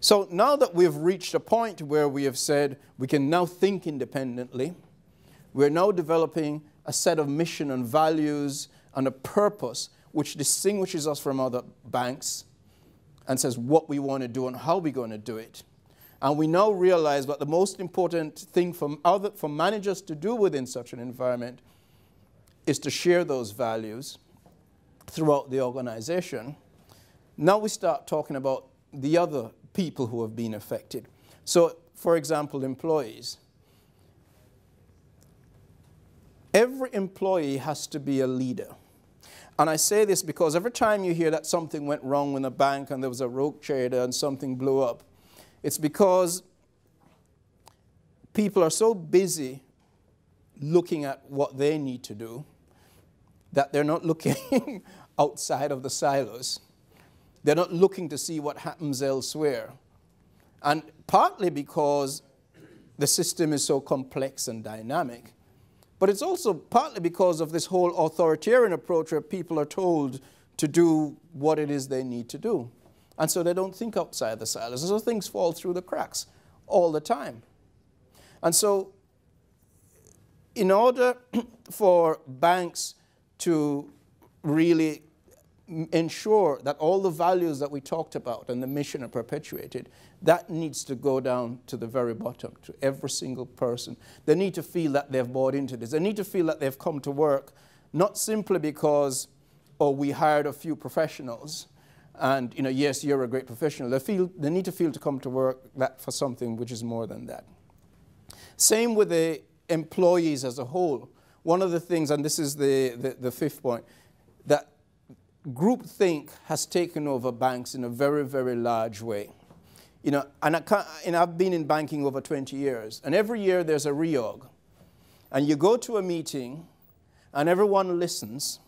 So now that we've reached a point where we have said we can now think independently, we're now developing a set of mission and values and a purpose which distinguishes us from other banks and says what we want to do and how we're going to do it. And we now realize that the most important thing for managers to do within such an environment is to share those values throughout the organization. Now we start talking about the other people who have been affected. So, for example, employees. Every employee has to be a leader. And I say this because every time you hear that something went wrong in a bank and there was a rogue trader and something blew up, it's because people are so busy looking at what they need to do that they're not looking outside of the silos. They're not looking to see what happens elsewhere. And partly because the system is so complex and dynamic, but it's also partly because of this whole authoritarian approach where people are told to do what it is they need to do. And so they don't think outside the silos. And so things fall through the cracks all the time. And so in order for banks to really ensure that all the values that we talked about and the mission are perpetuated, that needs to go down to the very bottom, to every single person. They need to feel that they've bought into this. They need to feel that they've come to work, not simply because, oh, we hired a few professionals, and, you know, yes, you're a great professional. They need to feel to come to work that for something which is more than that. Same with the employees as a whole. One of the things, and this is the fifth point, that groupthink has taken over banks in a very, very large way. You know, and I've been in banking over 20 years, and every year there's a reorg. And you go to a meeting, and everyone listens,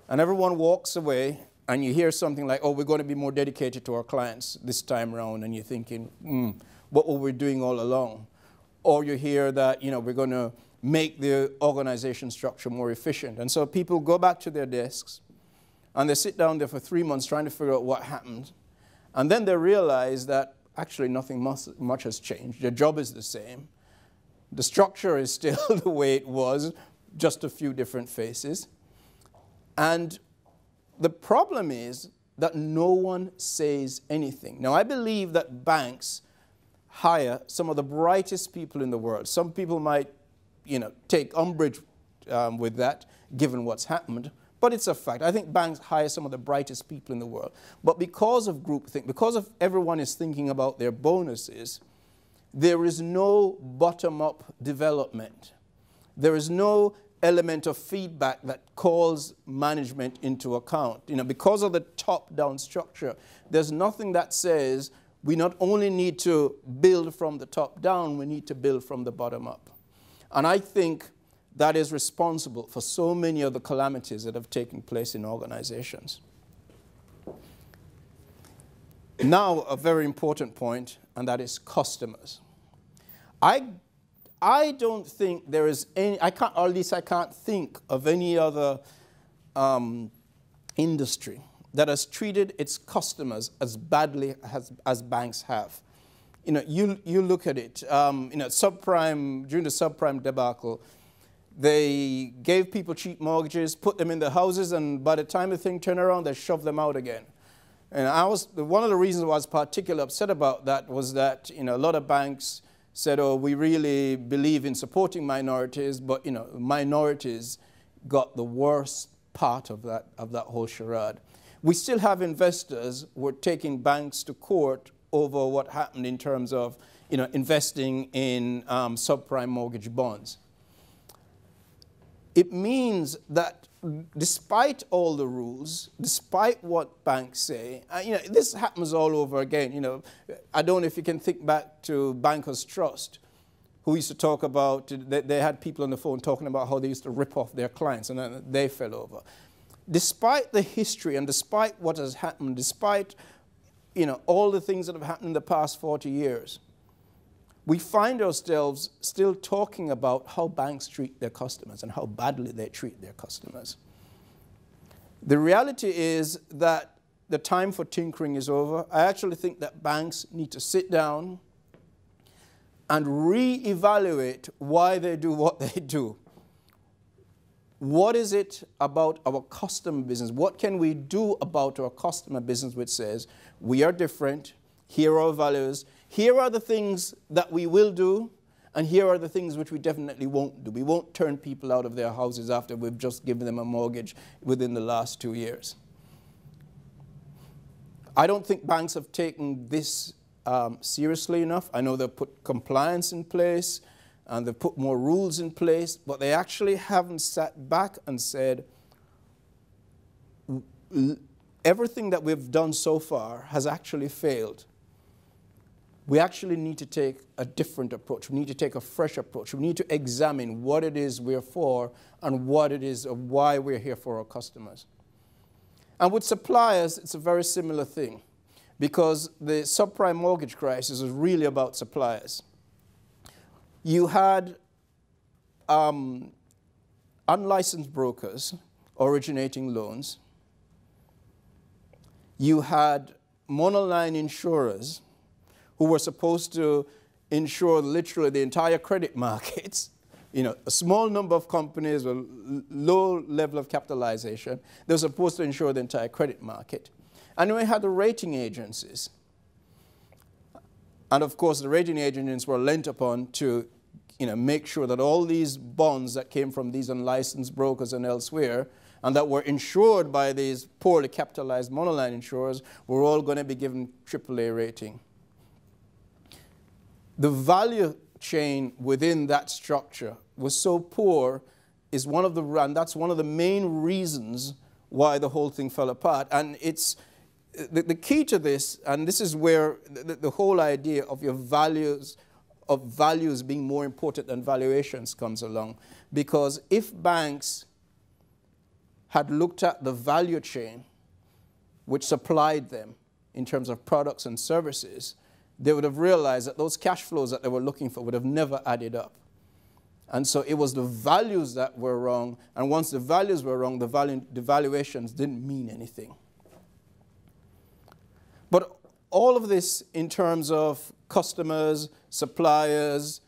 and everyone walks away, and you hear something like, oh, we're going to be more dedicated to our clients this time around, and you're thinking, what were we doing all along? Or you hear that, you know, we're going to make the organization structure more efficient. And so people go back to their desks, and they sit down there for 3 months trying to figure out what happened. And then they realize that actually nothing much has changed. Their job is the same. The structure is still the way it was, just a few different faces. And the problem is that no one says anything. Now, I believe that banks hire some of the brightest people in the world. Some people might, you know, take umbrage with that, given what's happened. But it's a fact. I think banks hire some of the brightest people in the world. But because of groupthink, because of everyone is thinking about their bonuses, there is no bottom-up development. There is no element of feedback that calls management into account. You know, because of the top-down structure, there's nothing that says we not only need to build from the top down, we need to build from the bottom up. And I think that is responsible for so many of the calamities that have taken place in organizations. Now, a very important point, and that is customers. I don't think there is any, or at least I can't think of any other industry that has treated its customers as badly as banks have. You know, you look at it, you know, subprime, during the subprime debacle, they gave people cheap mortgages, put them in their houses, and by the time the thing turned around, they shoved them out again. And one of the reasons I was particularly upset about that was that, you know, a lot of banks said, oh, we really believe in supporting minorities, but, you know, minorities got the worst part of that whole charade. We still have investors who are taking banks to court over what happened in terms of, you know, investing in subprime mortgage bonds. It means that despite all the rules, despite what banks say, you know, this happens all over again. You know, I don't know if you can think back to Bankers Trust, who used to talk about, they had people on the phone talking about how they used to rip off their clients, and then they fell over. Despite the history and despite what has happened, despite, you know, all the things that have happened in the past 40 years, we find ourselves still talking about how banks treat their customers and how badly they treat their customers. The reality is that the time for tinkering is over. I actually think that banks need to sit down and reevaluate why they do what they do. What is it about our customer business? What can we do about our customer business which says, we are different, here are our values, here are the things that we will do, and here are the things which we definitely won't do. We won't turn people out of their houses after we've just given them a mortgage within the last 2 years. I don't think banks have taken this seriously enough. I know they've put compliance in place, and they've put more rules in place, but they actually haven't sat back and said, everything that we've done so far has actually failed. We actually need to take a different approach. We need to take a fresh approach. We need to examine what it is we're for and what it is or why we're here for our customers. And with suppliers, it's a very similar thing, because the subprime mortgage crisis is really about suppliers. You had unlicensed brokers originating loans. You had monoline insurers who were supposed to insure literally the entire credit markets. You know, a small number of companies with low level of capitalization, they're supposed to insure the entire credit market. And we had the rating agencies. And of course, the rating agencies were lent upon to make sure that all these bonds that came from these unlicensed brokers and elsewhere, and that were insured by these poorly capitalized monoline insurers, were all going to be given AAA rating. The value chain within that structure was so poor, and that's one of the main reasons why the whole thing fell apart. And it's the key to this, and this is where the whole idea of your values being more important than valuations comes along. Because if banks had looked at the value chain which supplied them in terms of products and services, they would have realized that those cash flows that they were looking for would have never added up. And so it was the values that were wrong, and once the values were wrong, the valuations didn't mean anything. But all of this in terms of customers, suppliers,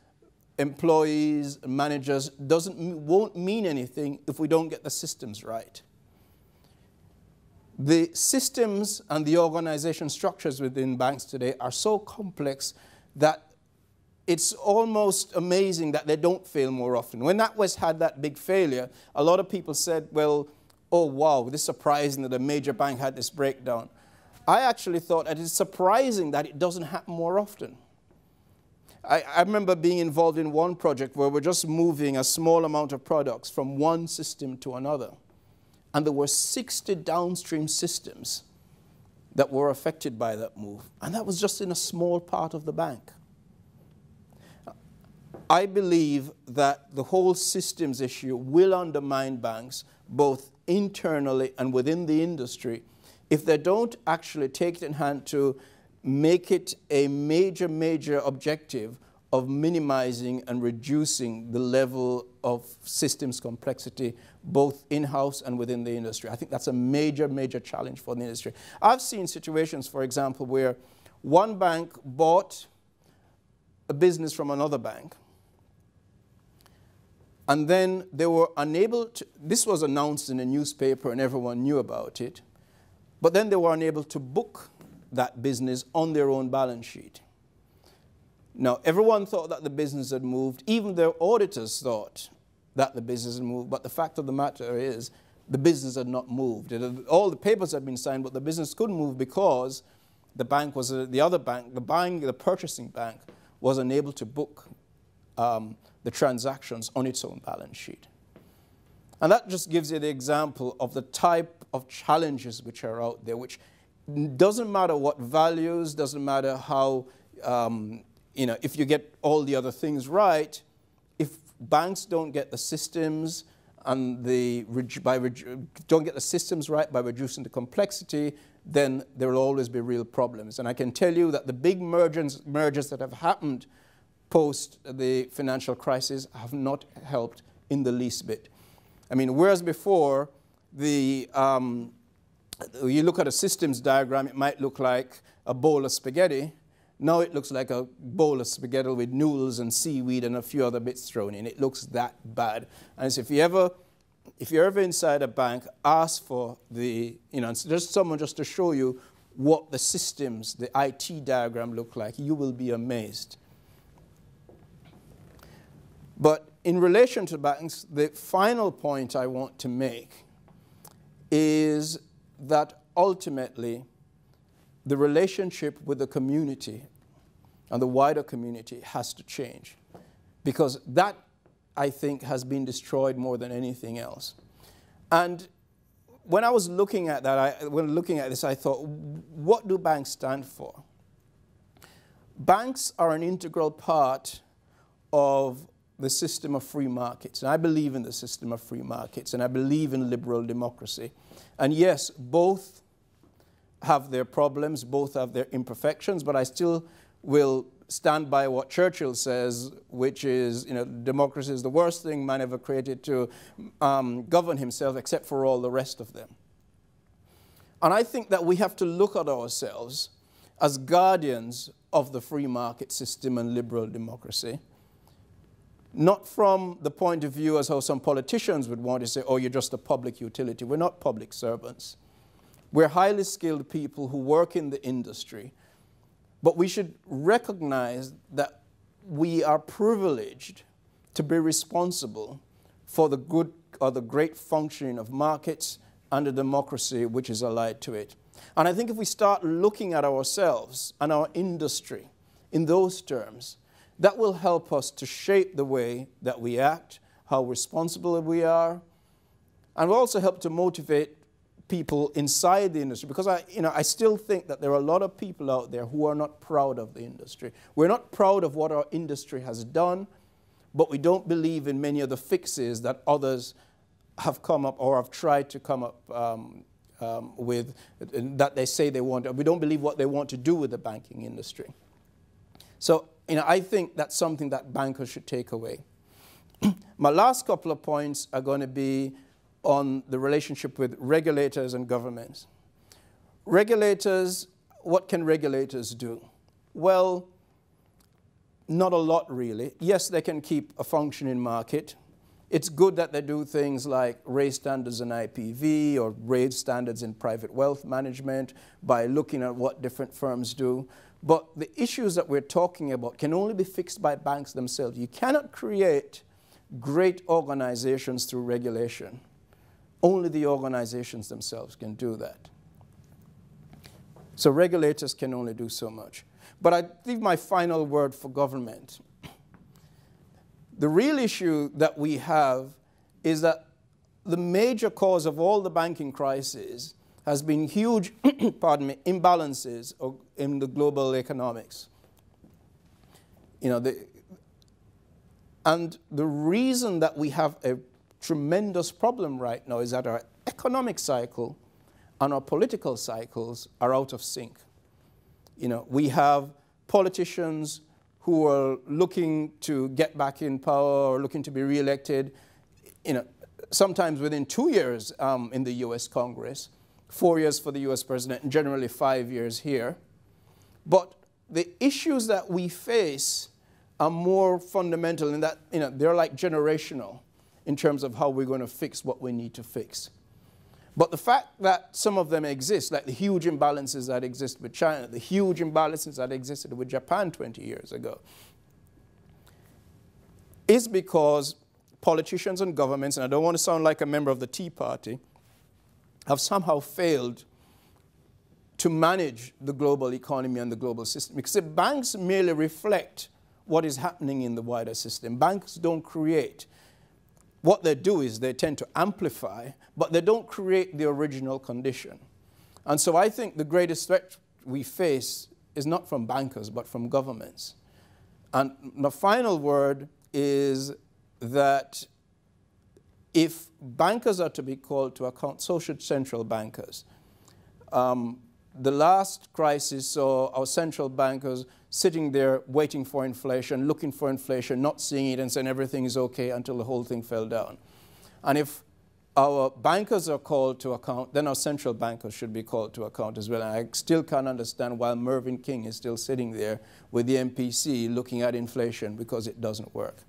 employees, managers, won't mean anything if we don't get the systems right. The systems and the organization structures within banks today are so complex that it's almost amazing that they don't fail more often. When NatWest had that big failure, a lot of people said, well, oh wow, this is surprising that a major bank had this breakdown. I actually thought that it's surprising that it doesn't happen more often. I remember being involved in one project where we're just moving a small amount of products from one system to another. And there were 60 downstream systems that were affected by that move. And that was just in a small part of the bank. I believe that the whole systems issue will undermine banks, both internally and within the industry, if they don't actually take it in hand to make it a major, major objective of minimizing and reducing the level of systems complexity, both in-house and within the industry. I think that's a major, major challenge for the industry. I've seen situations, for example, where one bank bought a business from another bank, and then they were unable to, this was announced in a newspaper and everyone knew about it, but then they were unable to book that business on their own balance sheet. Now, everyone thought that the business had moved. Even their auditors thought that the business had moved. But the fact of the matter is the business had not moved. All the papers had been signed, but the business couldn't move because the bank was, the other bank, the purchasing bank, was unable to book the transactions on its own balance sheet. And that just gives you the example of the type of challenges which are out there, which doesn't matter what values, doesn't matter how, if you get all the other things right, if banks don't get the systems and don't get the systems right by reducing the complexity, then there will always be real problems. And I can tell you that the big mergers that have happened post the financial crisis have not helped in the least bit. I mean, whereas before the You look at a systems diagram, it might look like a bowl of spaghetti. Now it looks like a bowl of spaghetti with noodles and seaweed and a few other bits thrown in. It looks that bad. And so if you're ever inside a bank, ask for the, just someone just to show you what the systems, the IT diagram look like. You will be amazed. But in relation to banks, the final point I want to make is that ultimately the relationship with the community and the wider community has to change, because that, I think, has been destroyed more than anything else. And when I was looking at that, when looking at this, I thought, what do banks stand for? Banks are an integral part of the system of free markets. And I believe in the system of free markets, and I believe in liberal democracy. And yes, both have their problems, both have their imperfections, but I still will stand by what Churchill says, which is, democracy is the worst thing man ever created to govern himself, except for all the rest of them. And I think that we have to look at ourselves as guardians of the free market system and liberal democracy, not from the point of view as how some politicians would want to say, oh, you're just a public utility. We're not public servants. We're highly skilled people who work in the industry. But we should recognize that we are privileged to be responsible for the good or the great functioning of markets and the democracy which is allied to it. And I think if we start looking at ourselves and our industry in those terms, that will help us to shape the way that we act, how responsible we are, and will also help to motivate people inside the industry, because I still think that there are a lot of people out there who are not proud of the industry. We're not proud of what our industry has done, but we don't believe in many of the fixes that others have come up or have tried to come up with, that they say they want. We don't believe what they want to do with the banking industry. So, I think that's something that bankers should take away. My last couple of points are going to be on the relationship with regulators and governments. Regulators, what can regulators do? Well, not a lot really. Yes, they can keep a functioning market. It's good that they do things like raise standards in IPV or raise standards in private wealth management by looking at what different firms do. But the issues that we're talking about can only be fixed by banks themselves. You cannot create great organizations through regulation. Only the organizations themselves can do that. So regulators can only do so much. But I leave my final word for government. The real issue that we have is that the major cause of all the banking crises has been huge imbalances in the global economics. And the reason that we have a tremendous problem right now is that our economic cycle and our political cycles are out of sync. We have politicians who are looking to get back in power or looking to be re-elected, sometimes within 2 years in the US Congress, 4 years for the US president, and generally 5 years here. But the issues that we face are more fundamental in that, they're like generational in terms of how we're going to fix what we need to fix. But the fact that some of them exist, like the huge imbalances that exist with China, the huge imbalances that existed with Japan 20 years ago, is because politicians and governments, and I don't want to sound like a member of the Tea Party, have somehow failed to manage the global economy and the global system. Because the banks merely reflect what is happening in the wider system. Banks don't create. What they do is they tend to amplify, but they don't create the original condition. And so I think the greatest threat we face is not from bankers, but from governments. And the final word is that if bankers are to be called to account, so should central bankers. The last crisis saw our central bankers sitting there waiting for inflation, looking for inflation, not seeing it and saying everything is okay until the whole thing fell down. And if our bankers are called to account, then our central bankers should be called to account as well. And I still can't understand why Mervyn King is still sitting there with the MPC looking at inflation, because it doesn't work.